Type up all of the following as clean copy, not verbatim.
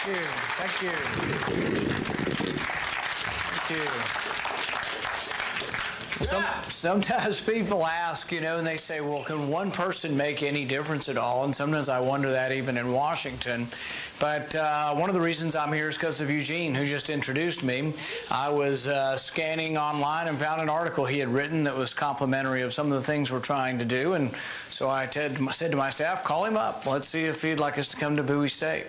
you. Thank you. Thank you. Sometimes people ask, and they say, well, can one person make any difference at all? And sometimes I wonder that even in Washington. But one of the reasons I'm here is because of Eugene, who just introduced me. I was scanning online and found an article he had written that was complimentary of some of the things we're trying to do. And so I said to my staff, call him up. Let's see if he'd like us to come to Bowie State.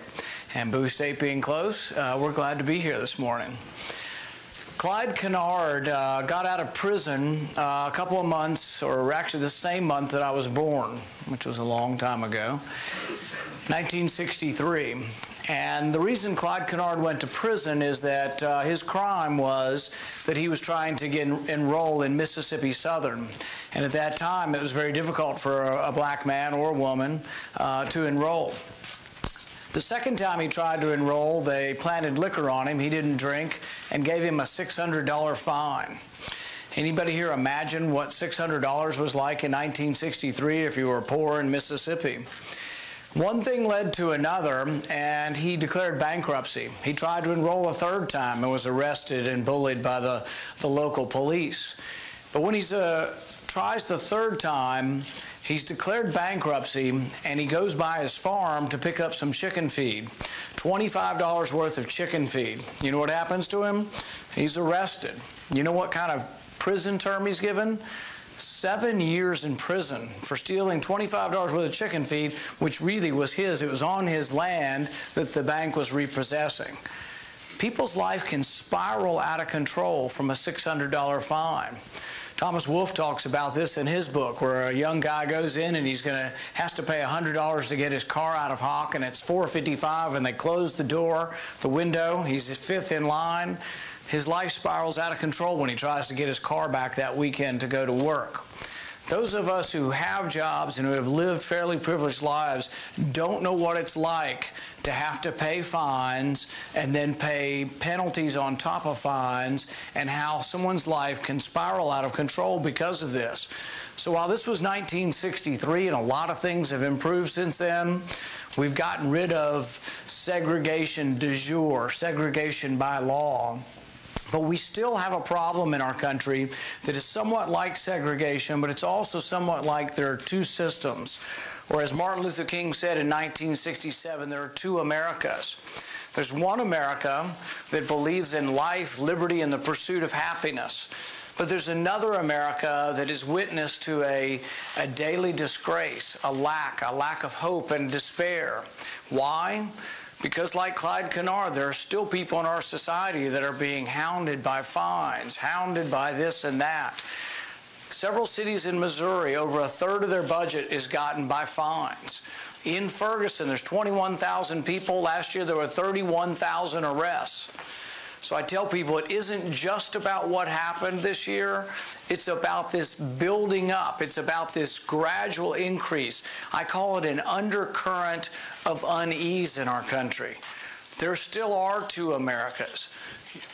And Bowie State being close, we're glad to be here this morning. Clyde Kennard got out of prison a couple of months, or actually the same month that I was born, which was a long time ago, 1963. And the reason Clyde Kennard went to prison is that his crime was that he was trying to enroll in Mississippi Southern. And at that time, it was very difficult for a black man or a woman to enroll. The second time he tried to enroll, they planted liquor on him. He didn't drink and gave him a $600 fine. Anybody here imagine what $600 was like in 1963 if you were poor in Mississippi? One thing led to another, and he declared bankruptcy. He tried to enroll a third time and was arrested and bullied by the local police. But when he tries the third time, he's declared bankruptcy, and he goes by his farm to pick up some chicken feed. $25 worth of chicken feed. You know what happens to him? He's arrested. You know what kind of prison term he's given? 7 years in prison for stealing $25 worth of chicken feed, which really was his. It was on his land that the bank was repossessing. People's life can spiral out of control from a $600 fine. Thomas Wolfe talks about this in his book, where a young guy goes in and has to pay $100 to get his car out of hock, and it's $4.55, and they close the window. He's fifth in line. His life spirals out of control when he tries to get his car back that weekend to go to work. Those of us who have jobs and who have lived fairly privileged lives don't know what it's like to have to pay fines and then pay penalties on top of fines, and how someone's life can spiral out of control because of this. So while this was 1963 and a lot of things have improved since then, we've gotten rid of segregation de jure, segregation by law. But we still have a problem in our country that is somewhat like segregation, but it's also somewhat like there are two systems. Or as Martin Luther King said in 1967, there are two Americas. There's one America that believes in life, liberty, and the pursuit of happiness. But there's another America that is witness to a daily disgrace, a lack of hope and despair. Why? Because like Clyde Kennard, there are still people in our society that are being hounded by fines, hounded by this and that. Several cities in Missouri, over a third of their budget is gotten by fines. In Ferguson, there's 21,000 people. Last year, there were 31,000 arrests. So I tell people it isn't just about what happened this year. It's about this building up. It's about this gradual increase. I call it an undercurrent of unease in our country. There still are two Americas.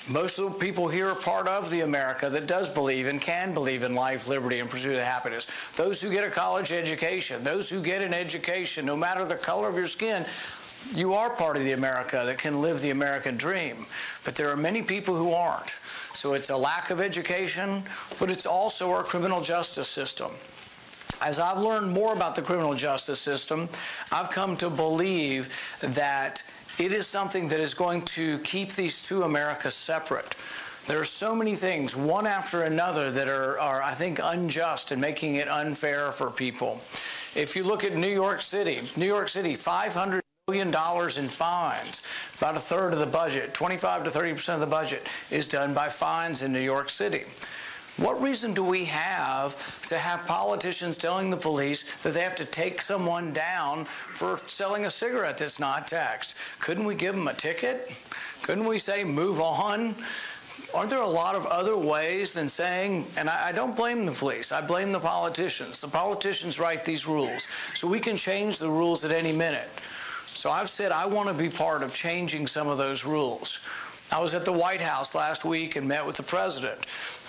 Most of the people here are part of the America that does believe and can believe in life, liberty, and pursuit of happiness. Those who get a college education, those who get an education, no matter the color of your skin, you are part of the America that can live the American dream. But there are many people who aren't. So it's a lack of education, but it's also our criminal justice system. As I've learned more about the criminal justice system, I've come to believe that it is something that is going to keep these two Americas separate. There are so many things, one after another, that are I think, unjust and making it unfair for people. If you look at New York City, $500 million in fines, about a third of the budget, 25 to 30% of the budget is done by fines in New York City. What reason do we have to have politicians telling the police that they have to take someone down for selling a cigarette that's not taxed? Couldn't we give them a ticket? Couldn't we say move on? Aren't there a lot of other ways than saying, and I don't blame the police, I blame the politicians. The politicians write these rules, so we can change the rules at any minute. So I've said I want to be part of changing some of those rules. I was at the White House last week and met with the president.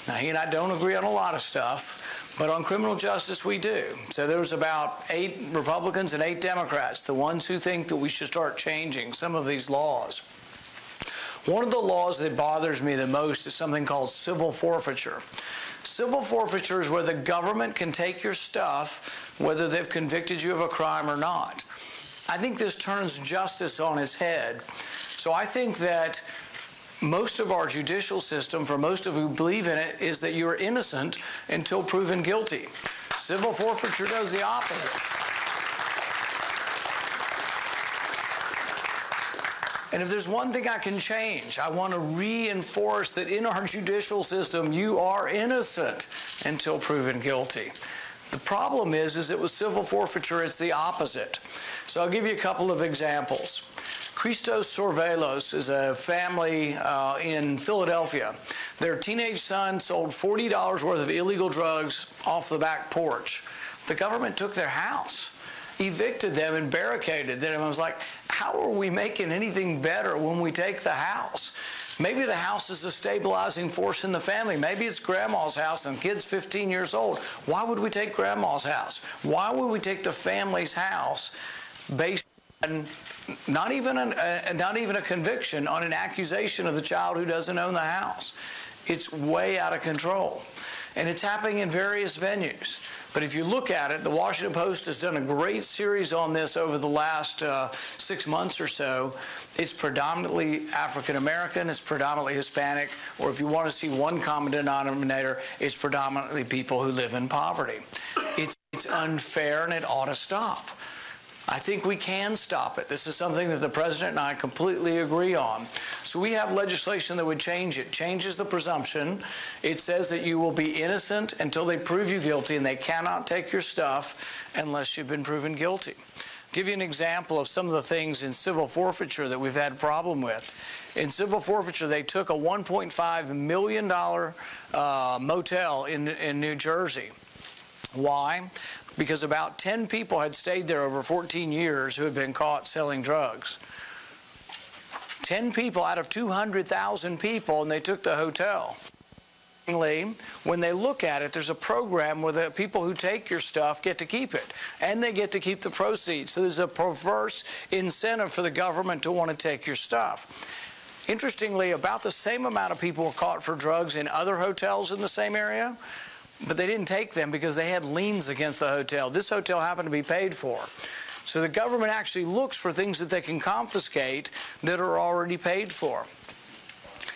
Now, he and I don't agree on a lot of stuff, But on criminal justice, we do. So there was about 8 Republicans and 8 Democrats, the ones who think that we should start changing some of these laws. One of the laws that bothers me the most is something called civil forfeiture. Civil forfeiture is where the government can take your stuff, whether they've convicted you of a crime or not. I think this turns justice on its head. So I think that most of our judicial system, for most of who believe in it, is that you're innocent until proven guilty. Civil forfeiture does the opposite. And if there's one thing I can change, I want to reinforce that in our judicial system, you are innocent until proven guilty. The problem is that with civil forfeiture, it's the opposite. So I'll give you a couple of examples. Christos Sorvelos is a family in Philadelphia. Their teenage son sold $40 worth of illegal drugs off the back porch. The government took their house, evicted them, and barricaded them. I was like, how are we making anything better when we take the house? Maybe the house is a stabilizing force in the family. Maybe it's grandma's house and the kid's 15 years old. Why would we take grandma's house? Why would we take the family's house based on not even a conviction, on an accusation of the child who doesn't own the house? It's way out of control. And it's happening in various venues. But if you look at it, the Washington Post has done a great series on this over the last 6 months or so. It's predominantly African-American, it's predominantly Hispanic, or if you want to see one common denominator, it's predominantly people who live in poverty. It's unfair and it ought to stop. I think we can stop it. This is something that the President and I completely agree on. So we have legislation that would change it. Changes the presumption. It says that you will be innocent until they prove you guilty, and they cannot take your stuff unless you've been proven guilty. I'll give you an example of some of the things in civil forfeiture that we've had a problem with. In civil forfeiture, they took a $1.5 million motel in New Jersey. Why? Because about 10 people had stayed there over 14 years who had been caught selling drugs. 10 people out of 200,000 people, and they took the hotel. When they look at it, there's a program where the people who take your stuff get to keep it, and they get to keep the proceeds. So there's a perverse incentive for the government to want to take your stuff. Interestingly, about the same amount of people were caught for drugs in other hotels in the same area, but they didn't take them because they had liens against the hotel. This hotel happened to be paid for. So the government actually looks for things that they can confiscate that are already paid for.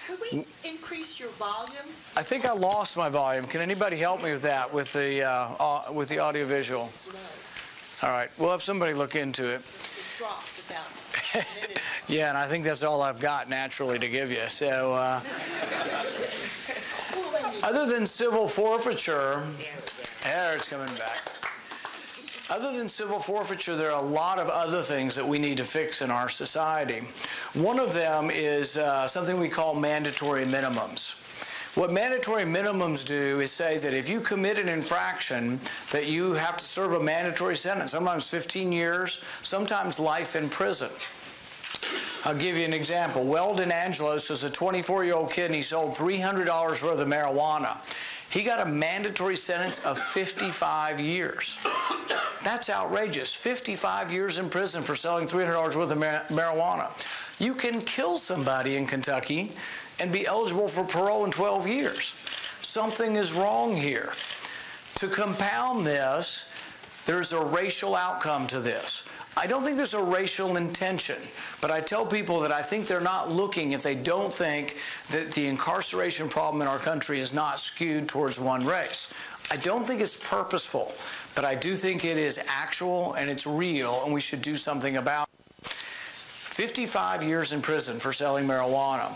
Could we increase your volume? I think I lost my volume. Can anybody help me with that, with the audiovisual? All right, we'll have somebody look into it. It dropped about a minute. Yeah, and I think that's all I've got naturally to give you. So. Other than civil forfeiture, there it's coming back. Other than civil forfeiture, there are a lot of other things that we need to fix in our society. One of them is something we call mandatory minimums. What mandatory minimums do is say that if you commit an infraction, that you have to serve a mandatory sentence, sometimes 15 years, sometimes life in prison. I'll give you an example. Weldon Angelos was a 24-year-old kid, and he sold $300 worth of marijuana. He got a mandatory sentence of 55 years. That's outrageous. 55 years in prison for selling $300 worth of marijuana. You can kill somebody in Kentucky and be eligible for parole in 12 years. Something is wrong here. To compound this, there's a racial outcome to this. I don't think there's a racial intention, but I tell people that I think they're not looking if they don't think that the incarceration problem in our country is not skewed towards one race. I don't think it's purposeful, but I do think it is actual and it's real, and we should do something about it. 55 years in prison for selling marijuana.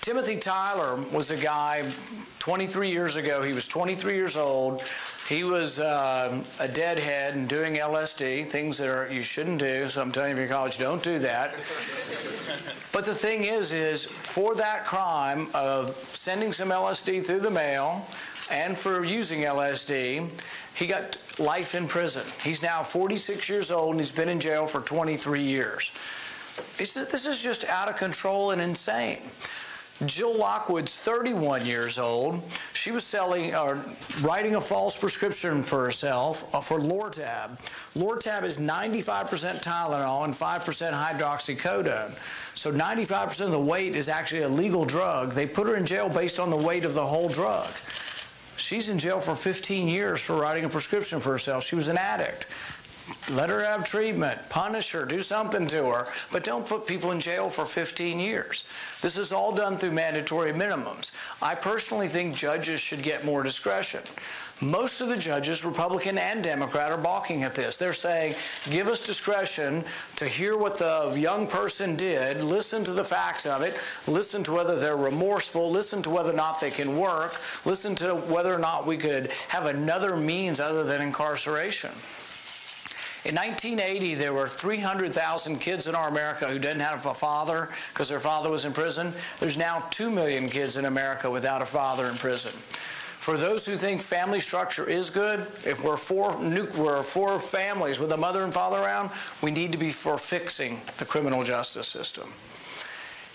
Timothy Tyler was a guy 23 years ago. He was 23 years old. He was a deadhead and doing LSD, things that you shouldn't do. So I'm telling you, if you're in college, don't do that. But the thing is for that crime of sending some LSD through the mail and for using LSD, he got life in prison. He's now 46 years old, and he's been in jail for 23 years. This is just out of control and insane. Jill Lockwood's 31 years old. She was writing a false prescription for herself for Lortab. Lortab is 95% Tylenol and 5% hydroxycodone. So 95% of the weight is actually a legal drug. They put her in jail based on the weight of the whole drug. She's in jail for 15 years for writing a prescription for herself. She was an addict. Let her have treatment, punish her, do something to her, but don't put people in jail for 15 years. This is all done through mandatory minimums. I personally think judges should get more discretion. Most of the judges, Republican and Democrat, are balking at this. They're saying, give us discretion to hear what the young person did, listen to the facts of it, listen to whether they're remorseful, listen to whether or not they can work, listen to whether or not we could have another means other than incarceration. In 1980, there were 300,000 kids in our America who didn't have a father because their father was in prison. There's now 2 million kids in America without a father in prison. For those who think family structure is good, if we're four families with a mother and father around, we need to be for fixing the criminal justice system.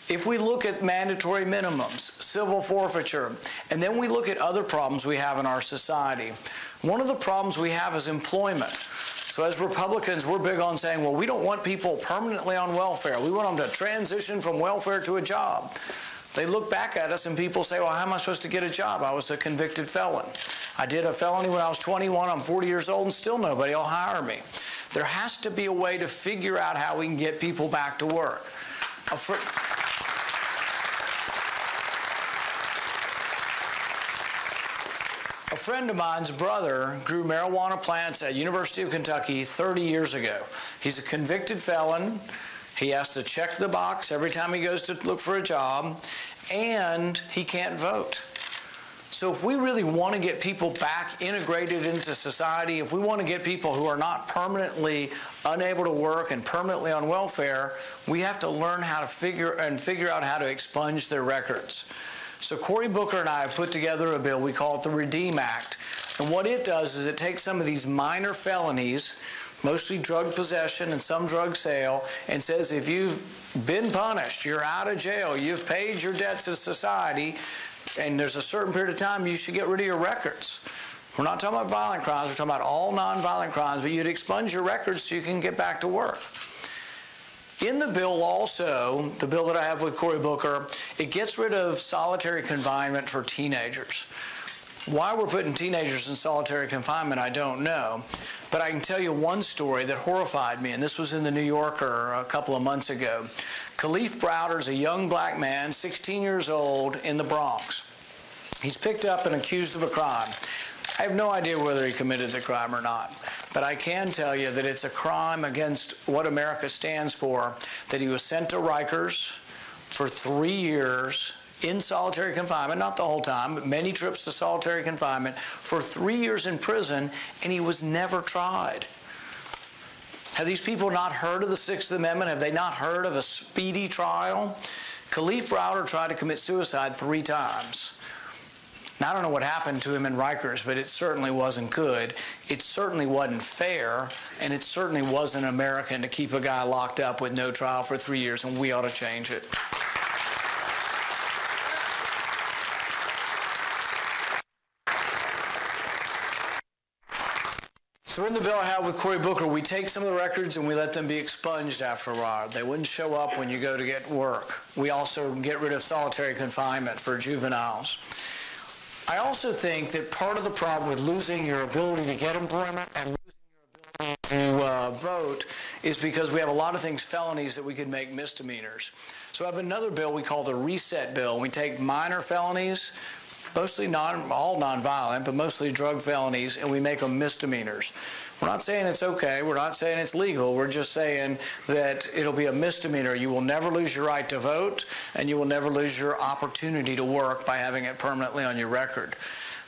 If we look at mandatory minimums, civil forfeiture, and then we look at other problems we have in our society, one of the problems we have is employment. So as Republicans, we're big on saying, well, we don't want people permanently on welfare. We want them to transition from welfare to a job. They look back at us and people say, well, how am I supposed to get a job? I was a convicted felon. I did a felony when I was 21. I'm 40 years old and still nobody will hire me. There has to be a way to figure out how we can get people back to work. A friend of mine's brother grew marijuana plants at University of Kentucky 30 years ago. He's a convicted felon. He has to check the box every time he goes to look for a job, and he can't vote. So if we really want to get people back integrated into society, if we want to get people who are not permanently unable to work and permanently on welfare, we have to learn how to figure out how to expunge their records. So Cory Booker and I have put together a bill, we call it the REDEEM Act. And what it does is it takes some of these minor felonies, mostly drug possession and some drug sale, and says if you've been punished, you're out of jail, you've paid your debts to society, and there's a certain period of time you should get rid of your records. We're not talking about violent crimes, we're talking about all nonviolent crimes, but you'd expunge your records so you can get back to work. In the bill also, the bill that I have with Cory Booker, it gets rid of solitary confinement for teenagers. Why we're putting teenagers in solitary confinement, I don't know. But I can tell you one story that horrified me, and this was in the New Yorker a couple of months ago. Khalif Browder's a young black man, 16 years old, in the Bronx. He's picked up and accused of a crime. I have no idea whether he committed the crime or not, but I can tell you that it's a crime against what America stands for, that he was sent to Rikers for 3 years in solitary confinement, not the whole time, but many trips to solitary confinement, for 3 years in prison, and he was never tried. Have these people not heard of the Sixth Amendment? Have they not heard of a speedy trial? Khalif Browder tried to commit suicide 3 times. Now, I don't know what happened to him in Rikers, but it certainly wasn't good. It certainly wasn't fair, and it certainly wasn't American to keep a guy locked up with no trial for 3 years, and we ought to change it. So in the bill I have with Cory Booker, we take some of the records and we let them be expunged after a while. They wouldn't show up when you go to get work. We also get rid of solitary confinement for juveniles. I also think that part of the problem with losing your ability to get employment and losing your ability to vote is because we have a lot of things, felonies, that we could make misdemeanors. So I have another bill we call the Reset Bill. We take minor felonies, mostly all nonviolent, but mostly drug felonies, and we make them misdemeanors. We're not saying it's okay. We're not saying it's legal. We're just saying that it'll be a misdemeanor. You will never lose your right to vote, and you will never lose your opportunity to work by having it permanently on your record.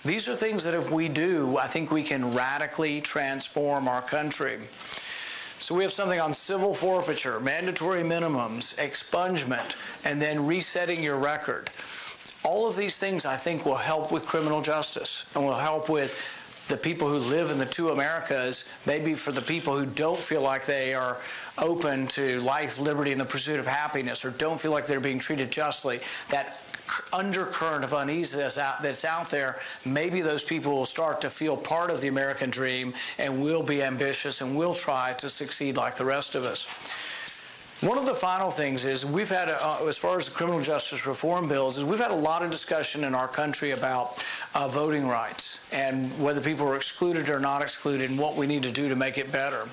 These are things that if we do, I think we can radically transform our country. So we have something on civil forfeiture, mandatory minimums, expungement, and then resetting your record. All of these things, I think, will help with criminal justice and will help with the people who live in the two Americas, maybe for the people who don't feel like they are open to life, liberty, and the pursuit of happiness, or don't feel like they're being treated justly. That undercurrent of uneasiness that's out there, maybe those people will start to feel part of the American dream and will be ambitious and will try to succeed like the rest of us. One of the final things is we've had, as far as the criminal justice reform bills, is we've had a lot of discussion in our country about voting rights and whether people are excluded or not excluded and what we need to do to make it better.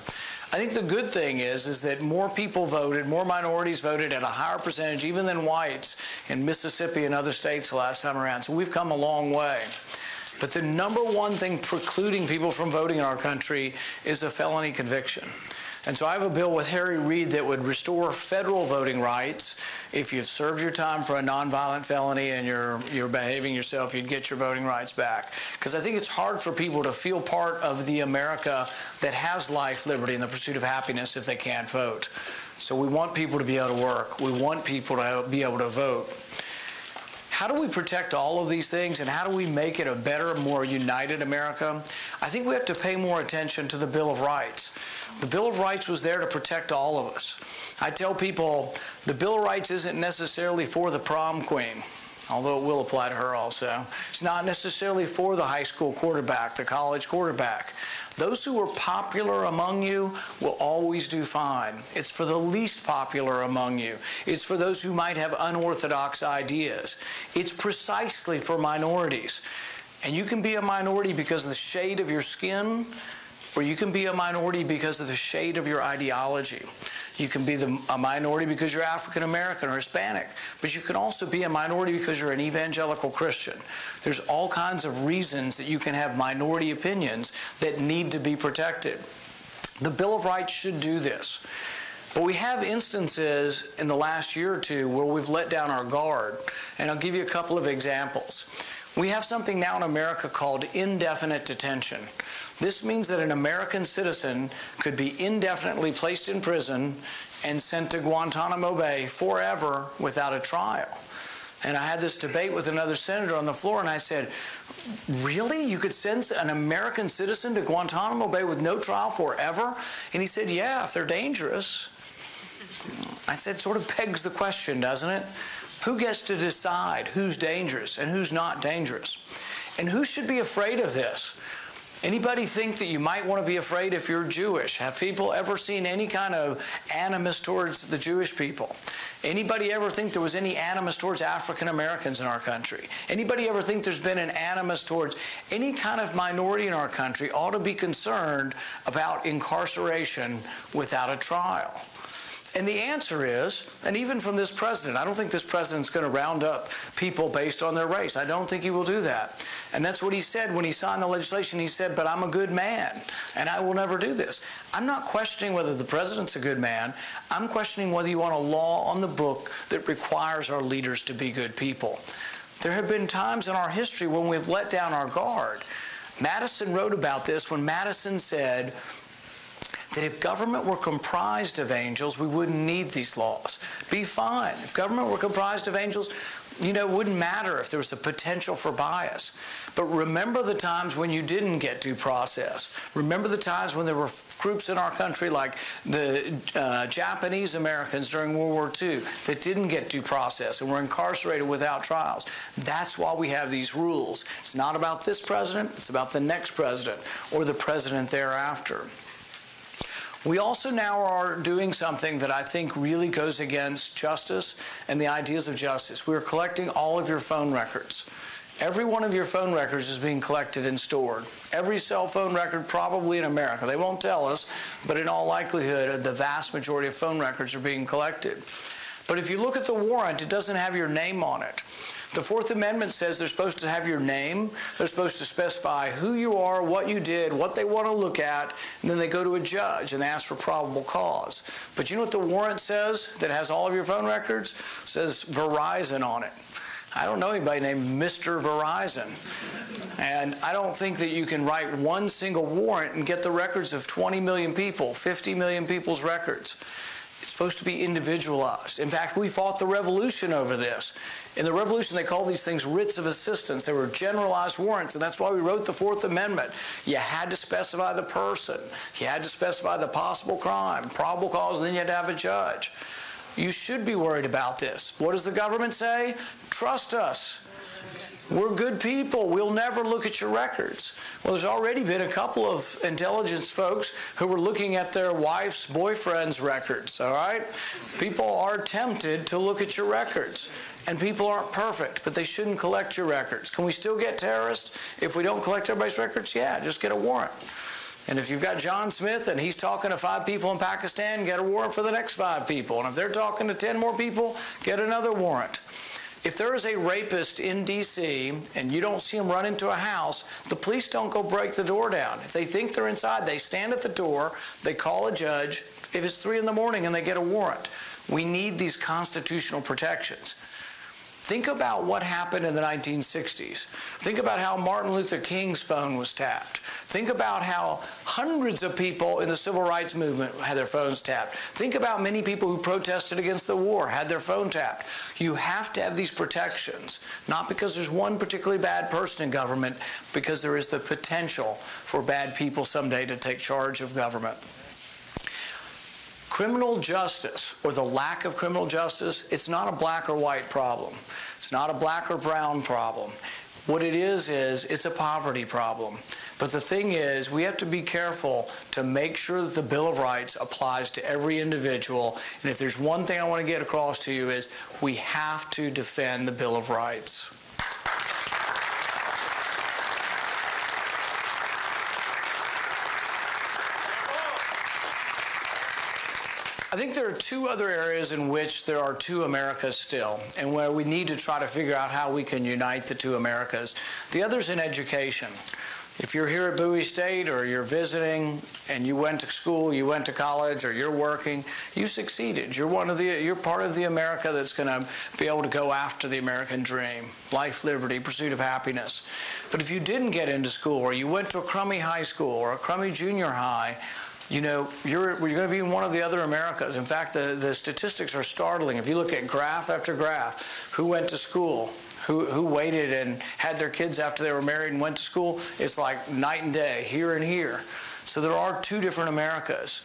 I think the good thing is that more people voted, more minorities voted at a higher percentage even than whites in Mississippi and other states the last time around. So we've come a long way. But the number one thing precluding people from voting in our country is a felony conviction. And so I have a bill with Harry Reid that would restore federal voting rights. If you've served your time for a nonviolent felony and you're behaving yourself, you'd get your voting rights back. Because I think it's hard for people to feel part of the America that has life, liberty, and the pursuit of happiness if they can't vote. So we want people to be able to work. We want people to be able to vote. How do we protect all of these things, and how do we make it a better, more united America? I think we have to pay more attention to the Bill of Rights. The Bill of Rights was there to protect all of us. I tell people the Bill of Rights isn't necessarily for the prom queen, although it will apply to her also. It's not necessarily for the high school quarterback, the college quarterback. Those who are popular among you will always do fine. It's for the least popular among you. It's for those who might have unorthodox ideas. It's precisely for minorities. And you can be a minority because of the shade of your skin, or you can be a minority because of the shade of your ideology. You can be a minority because you're African American or Hispanic, but you can also be a minority because you're an evangelical Christian. There's all kinds of reasons that you can have minority opinions that need to be protected. The Bill of Rights should do this. But we have instances in the last year or two where we've let down our guard, and I'll give you a couple of examples. We have something now in America called indefinite detention. This means that an American citizen could be indefinitely placed in prison and sent to Guantanamo Bay forever without a trial. And I had this debate with another senator on the floor, and I said, really? You could send an American citizen to Guantanamo Bay with no trial forever? And he said, yeah, if they're dangerous. I said, sort of begs the question, doesn't it? Who gets to decide who's dangerous and who's not dangerous? And who should be afraid of this? Anybody think that you might want to be afraid if you're Jewish? Have people ever seen any kind of animus towards the Jewish people? Anybody ever think there was any animus towards African Americans in our country? Anybody ever think there's been an animus towards any kind of minority in our country ought to be concerned about incarceration without a trial? And the answer is, and even from this president, I don't think this president's going to round up people based on their race. I don't think he will do that. And that's what he said when he signed the legislation. He said, but I'm a good man, and I will never do this. I'm not questioning whether the president's a good man. I'm questioning whether you want a law on the book that requires our leaders to be good people. There have been times in our history when we've let down our guard. Madison wrote about this when Madison said that if government were comprised of angels, we wouldn't need these laws. Be fine. If government were comprised of angels, it wouldn't matter if there was a potential for bias. But remember the times when you didn't get due process. Remember the times when there were groups in our country like the Japanese Americans during World War II that didn't get due process and were incarcerated without trials. That's why we have these rules. It's not about this president. It's about the next president or the president thereafter. We also now are doing something that I think really goes against justice and the ideas of justice. We're collecting all of your phone records. Every one of your phone records is being collected and stored. Every cell phone record probably in America. They won't tell us, but in all likelihood, the vast majority of phone records are being collected. But if you look at the warrant, it doesn't have your name on it. The Fourth Amendment says they're supposed to have your name. They're supposed to specify who you are, what you did, what they want to look at, and then they go to a judge and ask for probable cause. But you know what the warrant says that has all of your phone records? It says Verizon on it. I don't know anybody named Mr. Verizon. And I don't think that you can write one single warrant and get the records of 20 million people, 50 million people's records. It's supposed to be individualized. In fact, we fought the revolution over this. In the revolution, they called these things writs of assistance. They were generalized warrants, and that's why we wrote the Fourth Amendment. You had to specify the person. You had to specify the possible crime, probable cause, and then you had to have a judge. You should be worried about this. What does the government say? Trust us. We're good people. We'll never look at your records. Well, there's already been a couple of intelligence folks who were looking at their wife's boyfriend's records, all right? People are tempted to look at your records. And people aren't perfect, but they shouldn't collect your records. Can we still get terrorists if we don't collect everybody's records? Yeah, just get a warrant. And if you've got John Smith and he's talking to 5 people in Pakistan, get a warrant for the next 5 people. And if they're talking to 10 more people, get another warrant. If there is a rapist in D.C. and you don't see him run into a house, the police don't go break the door down. If they think they're inside, they stand at the door, they call a judge. If it's 3 in the morning and they get a warrant, we need these constitutional protections. Think about what happened in the 1960s. Think about how Martin Luther King's phone was tapped. Think about how hundreds of people in the civil rights movement had their phones tapped. Think about many people who protested against the war had their phone tapped. You have to have these protections, not because there's one particularly bad person in government, because there is the potential for bad people someday to take charge of government. Criminal justice, or the lack of criminal justice, it's not a black or white problem. It's not a black or brown problem. What it is it's a poverty problem. But the thing is, we have to be careful to make sure that the Bill of Rights applies to every individual. And if there's one thing I want to get across to you is we have to defend the Bill of Rights. I think there are 2 other areas in which there are 2 Americas still, and where we need to try to figure out how we can unite the 2 Americas. The other's in education. If you're here at Bowie State, or you're visiting and you went to school, you went to college, or you're working, you succeeded. You're part of the America that's going to be able to go after the American dream, life, liberty, pursuit of happiness. But if you didn't get into school, or you went to a crummy high school or a crummy junior high, you know, you're going to be in one of the other Americas. In fact, the statistics are startling. If you look at graph after graph, who went to school, who waited and had their kids after they were married and went to school, it's like night and day, here and here. So there are 2 different Americas.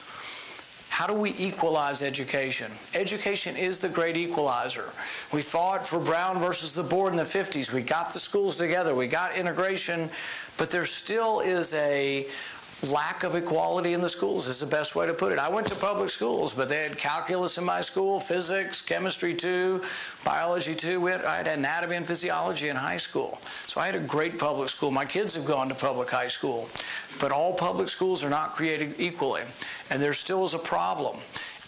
How do we equalize education? Education is the great equalizer. We fought for Brown versus the board in the 50s. We got the schools together. We got integration. But there still is a lack of equality in the schools is the best way to put it. I went to public schools, but they had calculus in my school, physics, chemistry too, biology too. I had anatomy and physiology in high school. So I had a great public school. My kids have gone to public high school. But all public schools are not created equally, and there still is a problem.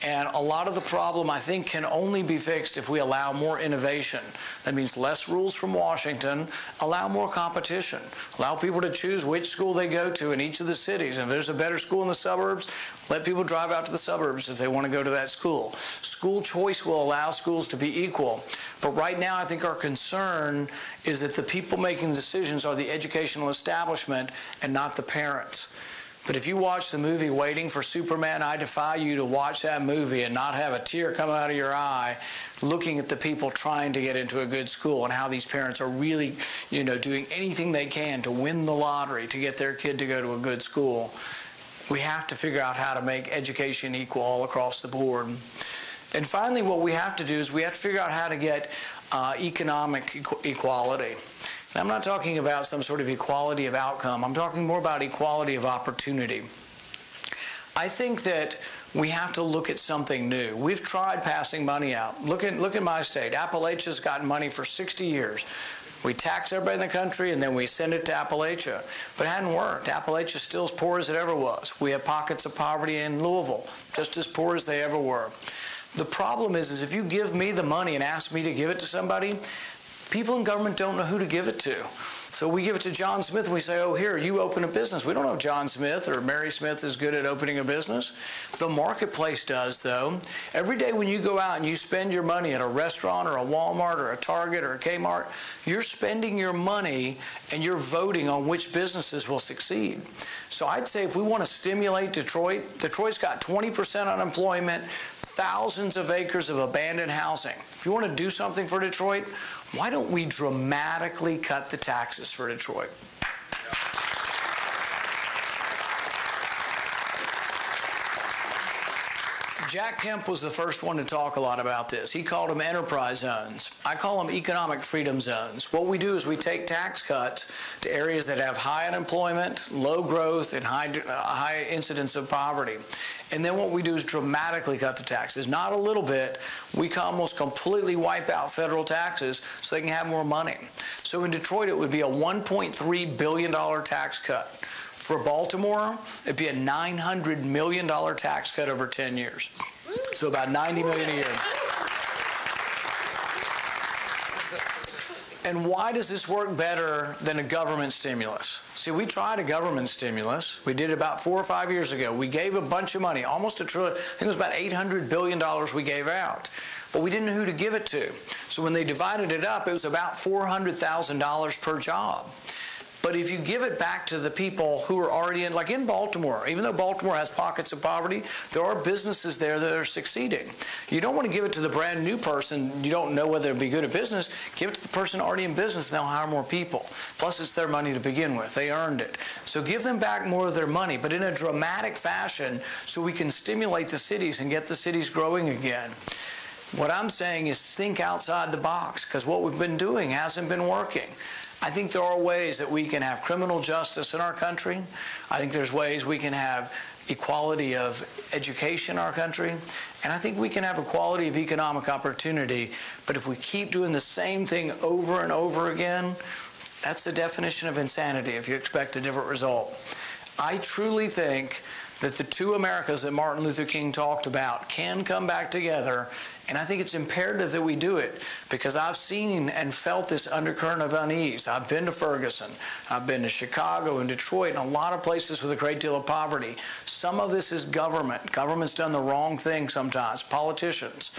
And a lot of the problem, I think, can only be fixed if we allow more innovation. That means less rules from Washington, allow more competition, allow people to choose which school they go to in each of the cities. And if there's a better school in the suburbs, let people drive out to the suburbs if they want to go to that school. School choice will allow schools to be equal. But right now, I think our concern is that the people making decisions are the educational establishment and not the parents. But if you watch the movie Waiting for Superman, I defy you to watch that movie and not have a tear come out of your eye looking at the people trying to get into a good school and how these parents are really, doing anything they can to win the lottery to get their kid to go to a good school. We have to figure out how to make education equal all across the board. And finally, what we have to do is we have to figure out how to get economic equality. I'm not talking about some sort of equality of outcome. I'm talking more about equality of opportunity. I think that we have to look at something new. We've tried passing money out. Look at my state. Appalachia's gotten money for 60 years. We tax everybody in the country, and then we send it to Appalachia. But it hadn't worked. Appalachia's still as poor as it ever was. We have pockets of poverty in Louisville, just as poor as they ever were. The problem is if you give me the money and ask me to give it to somebody, people in government don't know who to give it to. So we give it to John Smith and we say, oh, here, you open a business. We don't know if John Smith or Mary Smith is good at opening a business. The marketplace does, though. Every day when you go out and you spend your money at a restaurant or a Walmart or a Target or a Kmart, you're spending your money and you're voting on which businesses will succeed. So I'd say if we want to stimulate Detroit, Detroit's got 20% unemployment, thousands of acres of abandoned housing. If you want to do something for Detroit, why don't we dramatically cut the taxes for Detroit? Jack Kemp was the first one to talk a lot about this. He called them enterprise zones. I call them economic freedom zones. What we do is we take tax cuts to areas that have high unemployment, low growth, and high incidence of poverty. And then what we do is dramatically cut the taxes. Not a little bit. We can almost completely wipe out federal taxes so they can have more money. So in Detroit, it would be a $1.3 billion tax cut. For Baltimore, it'd be a $900 million tax cut over 10 years. So about $90 million a year. And why does this work better than a government stimulus? See, we tried a government stimulus. We did it about 4 or 5 years ago. We gave a bunch of money, almost $1 trillion. I think it was about $800 billion we gave out. But we didn't know who to give it to. So when they divided it up, it was about $400,000 per job. But if you give it back to the people who are already in, like in Baltimore, even though Baltimore has pockets of poverty, there are businesses there that are succeeding. You don't want to give it to the brand new person. You don't know whether it'll be good at business. Give it to the person already in business, and they'll hire more people. Plus, it's their money to begin with. They earned it. So give them back more of their money, but in a dramatic fashion so we can stimulate the cities and get the cities growing again. What I'm saying is think outside the box, because what we've been doing hasn't been working. I think there are ways that we can have criminal justice in our country. I think there's ways we can have equality of education in our country. And I think we can have equality of economic opportunity. But if we keep doing the same thing over and over again, that's the definition of insanity if you expect a different result. I truly think that the two Americas that Martin Luther King talked about can come back together, and I think it's imperative that we do it because I've seen and felt this undercurrent of unease. I've been to Ferguson, I've been to Chicago and Detroit, and a lot of places with a great deal of poverty. Some of this is government. Government's done the wrong thing sometimes. Politicians.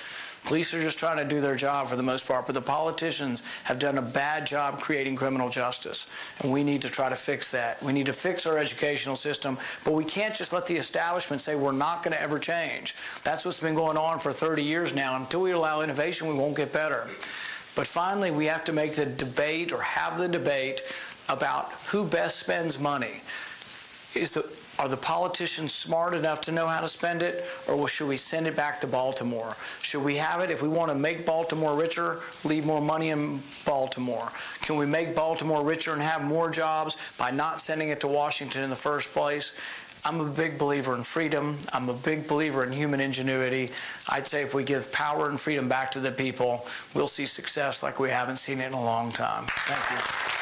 Police are just trying to do their job for the most part, but the politicians have done a bad job creating criminal justice, and we need to try to fix that. We need to fix our educational system, but we can't just let the establishment say we're not going to ever change. That's what's been going on for 30 years now. Until we allow innovation, we won't get better. But finally, we have to make the debate or have the debate about who best spends money. Are the politicians smart enough to know how to spend it, or should we send it back to Baltimore? Should we have it, if we want to make Baltimore richer, leave more money in Baltimore? Can we make Baltimore richer and have more jobs by not sending it to Washington in the first place? I'm a big believer in freedom. I'm a big believer in human ingenuity. I'd say if we give power and freedom back to the people, we'll see success like we haven't seen it in a long time. Thank you.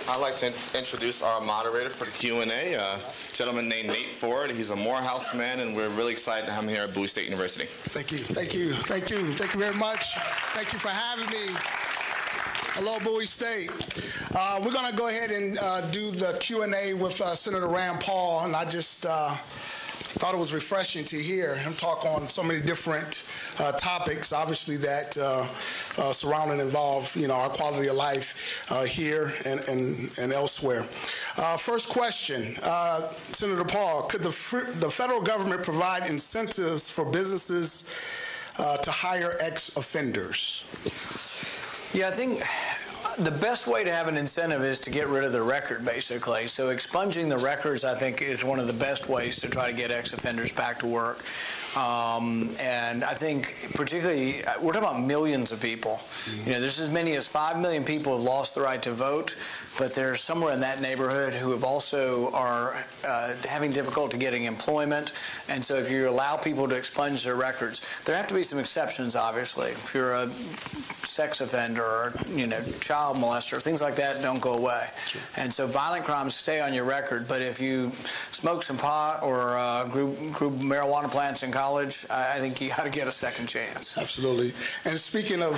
I'd like to introduce our moderator for the Q&A, a gentleman named Nate Ford. He's a Morehouse man, and we're really excited to have him here at Bowie State University. Thank you. Thank you. Thank you. Thank you very much. Thank you for having me. Hello, Bowie State. We're going to go ahead and do the Q&A with Senator Rand Paul, and I just thought it was refreshing to hear him talk on so many different topics, obviously that surround and involve, our quality of life here and elsewhere. First question, Senator Paul, could the federal government provide incentives for businesses to hire ex-offenders? Yeah, I think the best way to have an incentive is to get rid of the record, basically. So expunging the records, I think, is one of the best ways to try to get ex-offenders back to work. And I think particularly, we're talking about millions of people. There's as many as 5 million people who have lost the right to vote, but there's somewhere in that neighborhood who have also are having difficulty getting employment. And so if you allow people to expunge their records, there have to be some exceptions, obviously. If you're a sex offender or, child molester, things like that don't go away. Sure. And so violent crimes stay on your record, but if you smoke some pot or grew marijuana plants in college, I think you got to get a second chance. Absolutely. And speaking of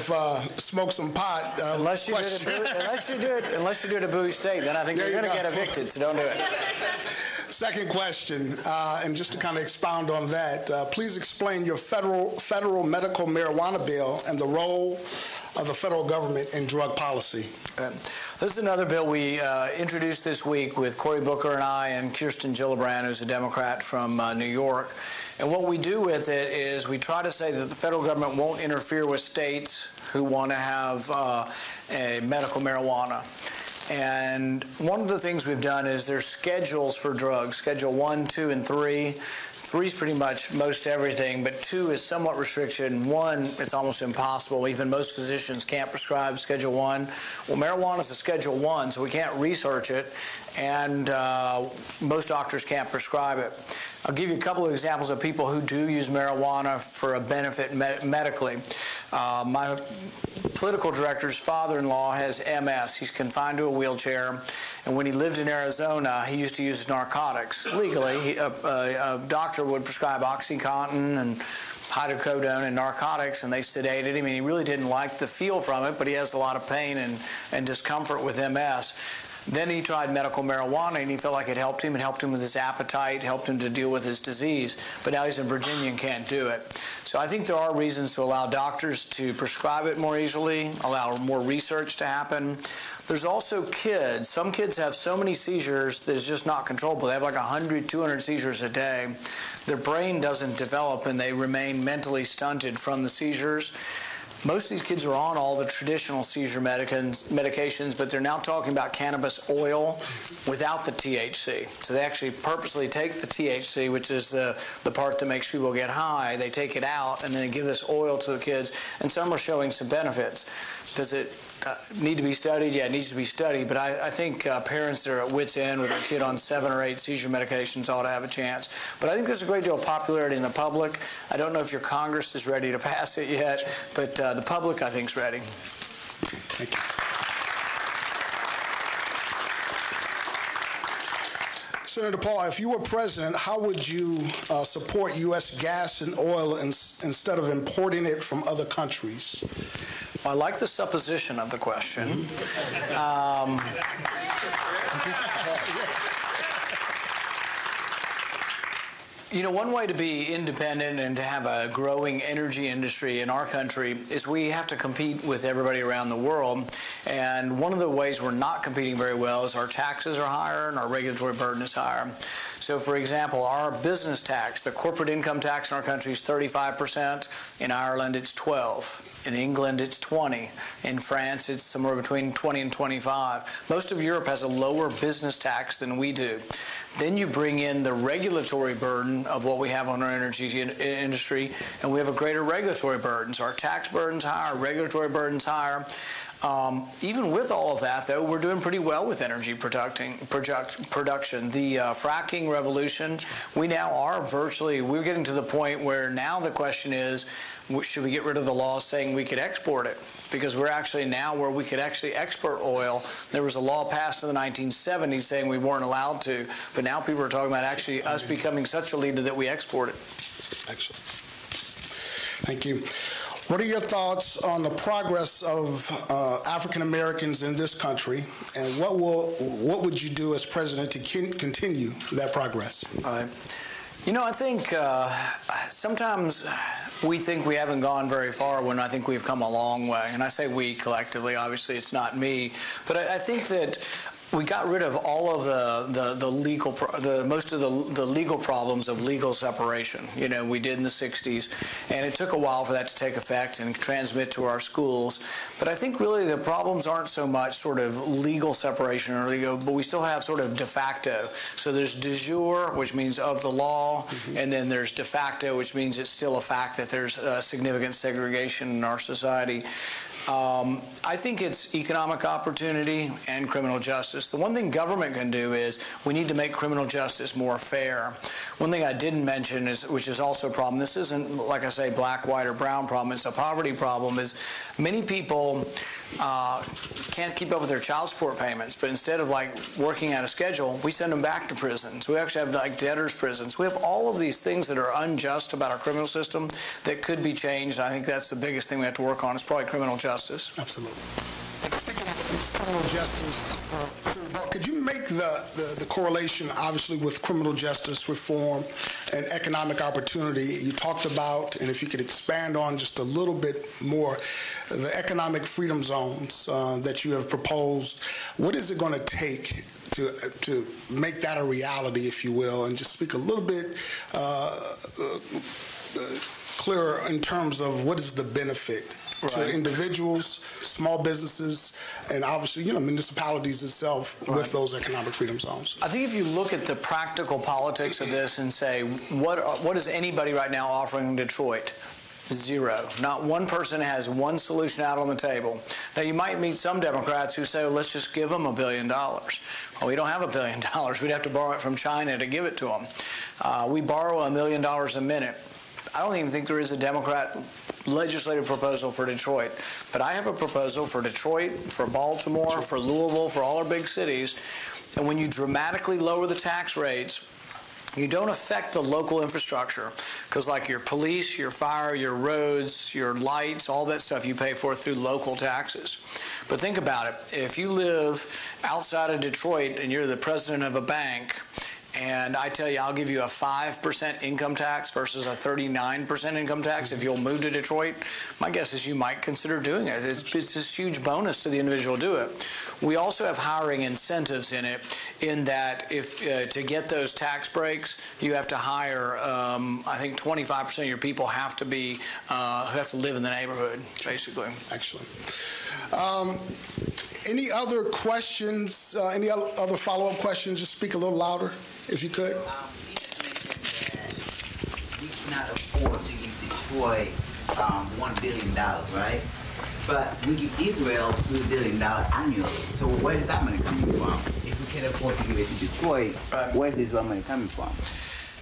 smoke some pot, unless you do it at Bowie State, then I think you're going to get evicted. So don't do it. Second question, and just to kind of expound on that, please explain your federal medical marijuana bill and the role of the federal government in drug policy. This is another bill we introduced this week with Cory Booker and I and Kirsten Gillibrand, who's a Democrat from New York. And what we do with it is we try to say that the federal government won't interfere with states who want to have a medical marijuana. And one of the things we've done is there's schedules for drugs, Schedule 1, 2, and 3. 3 is pretty much most everything, but 2 is somewhat restriction. 1, it's almost impossible. Even most physicians can't prescribe Schedule 1. Well, marijuana is a Schedule 1, so we can't research it, and most doctors can't prescribe it. I'll give you a couple of examples of people who do use marijuana for a benefit medically. My political director's father-in-law has MS. He's confined to a wheelchair, and when he lived in Arizona, he used to use narcotics legally. A doctor would prescribe OxyContin and hydrocodone and narcotics, and they sedated him, and he really didn't like the feel from it, but he has a lot of pain and discomfort with MS. Then he tried medical marijuana, and he felt like it helped him. It helped him with his appetite, helped him to deal with his disease. But now he's in Virginia and can't do it. So I think there are reasons to allow doctors to prescribe it more easily, allow more research to happen. There's also kids. Some kids have so many seizures that it's just not controllable. They have like 100, 200 seizures a day. Their brain doesn't develop, and they remain mentally stunted from the seizures. Most of these kids are on all the traditional seizure medications, but they're now talking about cannabis oil without the THC. So they actually purposely take the THC, which is the part that makes people get high. They take it out, and then they give this oil to the kids, and some are showing some benefits. Does it need to be studied? Yeah, it needs to be studied, but I think parents that are at wit's end with their kid on 7 or 8 seizure medications ought to have a chance. But I think there's a great deal of popularity in the public. I don't know if your Congress is ready to pass it yet, but the public, I think, is ready. Thank you. Senator Paul, if you were president, how would you support U.S. gas and oil instead of importing it from other countries? Well, I like the supposition of the question. You know, one way to be independent and to have a growing energy industry in our country is we have to compete with everybody around the world. And one of the ways we're not competing very well is our taxes are higher and our regulatory burden is higher. So, for example, our business tax, the corporate income tax in our country is 35%. In Ireland, it's 12%. In England, it's 20%. In France, it's somewhere between 20 and 25%. Most of Europe has a lower business tax than we do. Then you bring in the regulatory burden of what we have on our energy industry, and we have a greater regulatory burden. So our tax burden's higher, our regulatory burden's higher. Even with all of that, though, we're doing pretty well with energy production. The fracking revolution, we now are we're getting to the point where now the question is, should we get rid of the law saying we could export it? Because we're actually now where we could actually export oil. There was a law passed in the 1970s saying we weren't allowed to, but now people are talking about actually us becoming such a leader that we export it. Excellent. Thank you. What are your thoughts on the progress of African Americans in this country, and what would you do as president to continue that progress? You know, I think sometimes we think we haven't gone very far when I think we've come a long way. And I say we collectively, obviously it's not me, but I think that we got rid of all of most of the legal problems of legal separation. You know, we did in the 60s, and it took a while for that to take effect and transmit to our schools. But I think really the problems aren't so much sort of legal separation or legal, but we still have sort of de facto. So there's de jure, which means of the law, and then there's de facto, which means it's still a fact that there's significant segregation in our society. I think it's economic opportunity and criminal justice. The one thing government can do is we need to make criminal justice more fair. One thing I didn't mention, which is also a problem, this isn't, like I say, black, white, or brown problem, it's a poverty problem, is many people can't keep up with their child support payments, but instead of like working out a schedule, we send them back to prisons. We actually have like debtors' prisons. We have all of these things that are unjust about our criminal system that could be changed. I think that's the biggest thing we have to work on. It's probably criminal justice. Absolutely. Speaking of criminal justice, could you make the correlation, obviously, with criminal justice reform and economic opportunity. You talked about, and if you could expand on just a little bit more, the economic freedom zones that you have proposed. What is it going to take to make that a reality, if you will, and just speak a little bit clearer in terms of what is the benefit to individuals, small businesses, and obviously, municipalities itself with those economic freedom zones. I think if you look at the practical politics of this and say, what is anybody right now offering Detroit? Zero. Not one person has one solution out on the table. Now, you might meet some Democrats who say, well, let's just give them $1 billion. Well, we don't have $1 billion. We'd have to borrow it from China to give it to them. We borrow $1 million a minute. I don't even think there is a Democrat legislative proposal for Detroit, but I have a proposal for Detroit, for Baltimore, for Louisville, for all our big cities. And when you dramatically lower the tax rates, you don't affect the local infrastructure, because like your police, your fire, your roads, your lights, all that stuff you pay for through local taxes. But think about it. If you live outside of Detroit and you're the president of a bank, and I tell you, I'll give you a 5% income tax versus a 39% income tax if you'll move to Detroit, my guess is you might consider doing it. It's this huge bonus to the individual to do it. We also have hiring incentives in it, in that if to get those tax breaks, you have to hire, I think 25% of your people have to be, who have to live in the neighborhood, basically. Excellent. Any other questions, any other follow-up questions? Just speak a little louder, if you could. You just mentioned that we cannot afford to give Detroit $1 billion, right? But we give Israel $3 billion annually. So where is that money coming from? If we can't afford to give it to Detroit, where is Israel money coming from?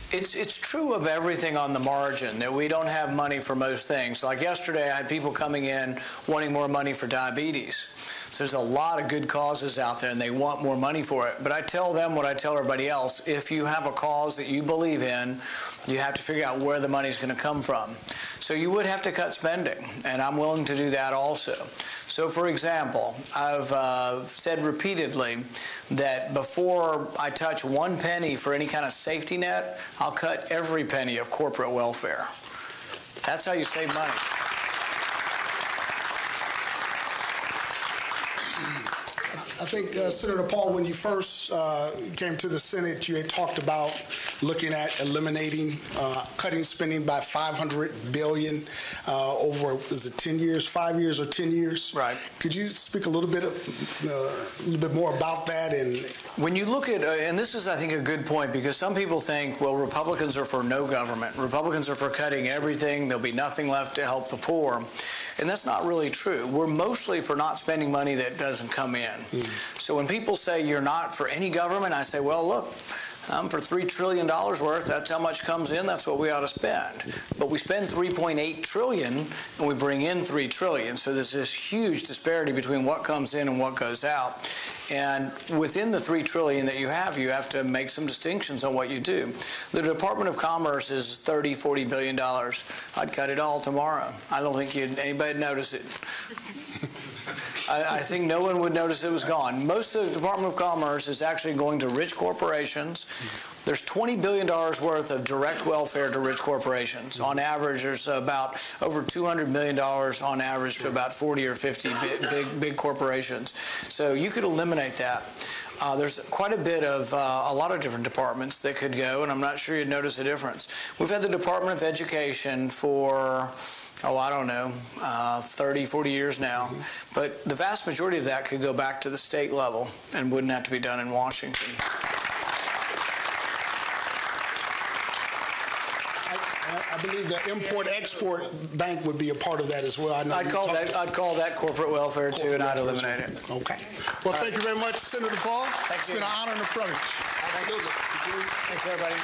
It's true of everything on the margin, that we don't have money for most things. Like yesterday, I had people coming in wanting more money for diabetes. So there's a lot of good causes out there, and they want more money for it. But I tell them what I tell everybody else. If you have a cause that you believe in, you have to figure out where the money's going to come from. So you would have to cut spending, and I'm willing to do that also. So, for example, I've said repeatedly that before I touch one penny for any kind of safety net, I'll cut every penny of corporate welfare. That's how you save money. I think, Senator Paul, when you first came to the Senate, you had talked about looking at eliminating, cutting spending by $500 billion over, is it 10 years, 5 years or 10 years? Right. Could you speak a little bit more about that? And when you look at, and this is, I think, a good point, because some people think, well, Republicans are for no government. Republicans are for cutting everything. There'll be nothing left to help the poor. And that's not really true. We're mostly for not spending money that doesn't come in. So when people say you're not for any government, I say, well, look, I'm for $3 trillion worth. That's how much comes in. That's what we ought to spend. But we spend $3.8 trillion, and we bring in $3 trillion. So there's this huge disparity between what comes in and what goes out. And within the $3 trillion that you have to make some distinctions on what you do. The Department of Commerce is $30–40 billion. I'd cut it all tomorrow. I don't think anybody would notice it. I think no one would notice it was gone. Most of the Department of Commerce is actually going to rich corporations. There's $20 billion worth of direct welfare to rich corporations. On average, there's about over $200 million on average to about 40 or 50 big corporations. So you could eliminate that. There's quite a bit of a lot of different departments that could go, and I'm not sure you'd notice a difference. We've had the Department of Education for, I don't know, 30, 40 years now. But the vast majority of that could go back to the state level and wouldn't have to be done in Washington. I believe the Import-Export Bank would be a part of that as well. I'd call that corporate welfare too, and I'd eliminate it. Okay. Well, thank you very much, Senator Paul. Thanks. It's been an honor and a privilege. Thanks, everybody.